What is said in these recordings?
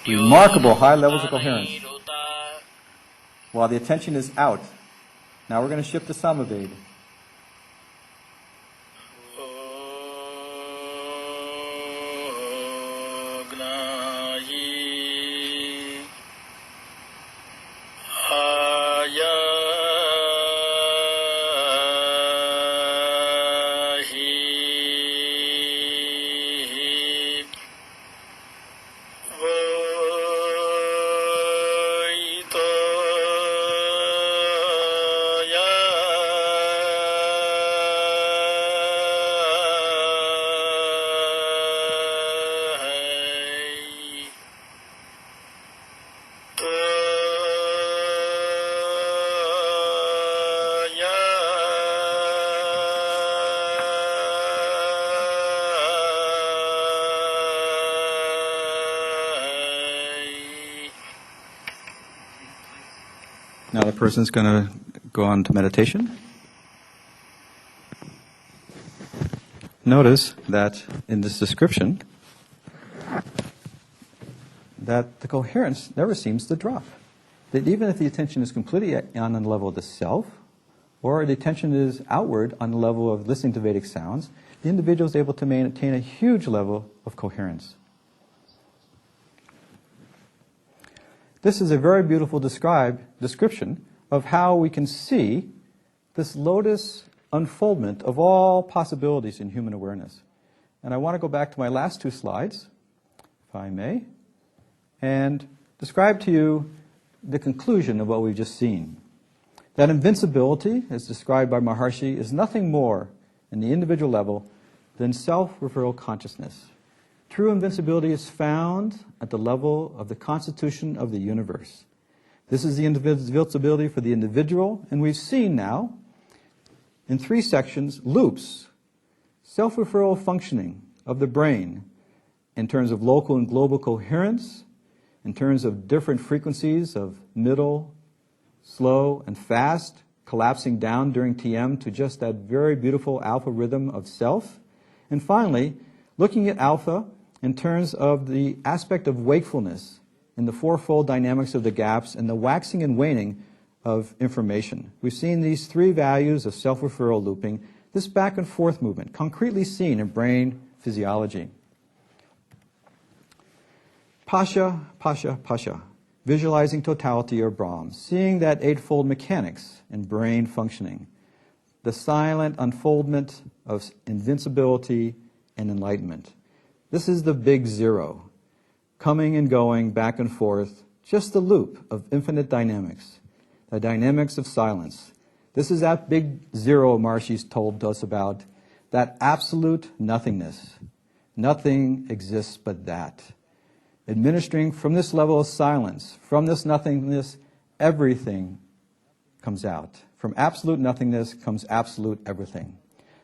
Remarkable high levels of coherence. While the attention is out, now we're going to shift to Samaved. Now the person's going to go on to meditation. Notice that in this description, that the coherence never seems to drop. That even if the attention is completely on the level of the self, or the attention is outward on the level of listening to Vedic sounds, the individual is able to maintain a huge level of coherence. This is a very beautiful description of how we can see this lotus unfoldment of all possibilities in human awareness. And I want to go back to my last two slides, if I may, and describe to you the conclusion of what we've just seen. That invincibility, as described by Maharshi, is nothing more in the individual level than self-referral consciousness. True invincibility is found at the level of the constitution of the universe. This is the invincibility for the individual, and we've seen now, in three sections, loops, self-referral functioning of the brain in terms of local and global coherence, in terms of different frequencies of middle, slow, and fast, collapsing down during TM to just that very beautiful alpha rhythm of self. And finally, looking at alpha in terms of the aspect of wakefulness in the fourfold dynamics of the gaps and the waxing and waning of information. We've seen these three values of self-referral looping, this back and forth movement, concretely seen in brain physiology. Pasha, Pasha, Pasha, visualizing totality or Brahm, seeing that eightfold mechanics in brain functioning, the silent unfoldment of invincibility and enlightenment. This is the big zero, coming and going back and forth, just the loop of infinite dynamics, the dynamics of silence. This is that big zero Maharshi's told us about, that absolute nothingness. Nothing exists but that. Administering from this level of silence, from this nothingness, everything comes out. From absolute nothingness comes absolute everything.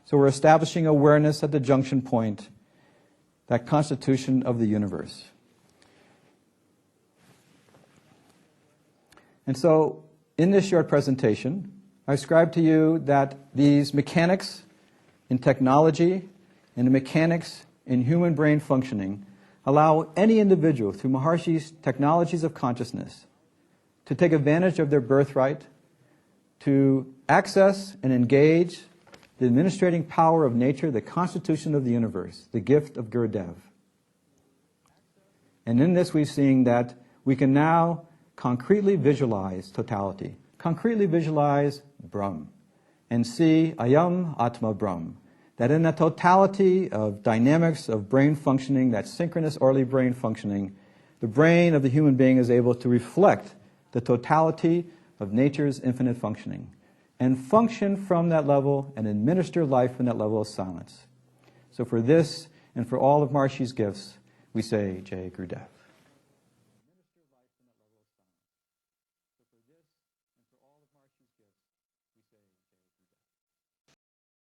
So we're establishing awareness at the junction point, that constitution of the universe. And so, in this short presentation, I described to you that these mechanics in technology and the mechanics in human brain functioning allow any individual, through Maharshi's technologies of consciousness, to take advantage of their birthright, to access and engage the administrating power of nature, the constitution of the universe, the gift of Gurudev. And in this we've seen that we can now concretely visualize totality, concretely visualize Brahm, and see Ayam Atma Brahm, that in the totality of dynamics of brain functioning, that synchronous early brain functioning, the brain of the human being is able to reflect the totality of nature's infinite functioning, and function from that level and administer life from that level of silence. So for this and for all of Maharshi's gifts, we say Jai Gurudev.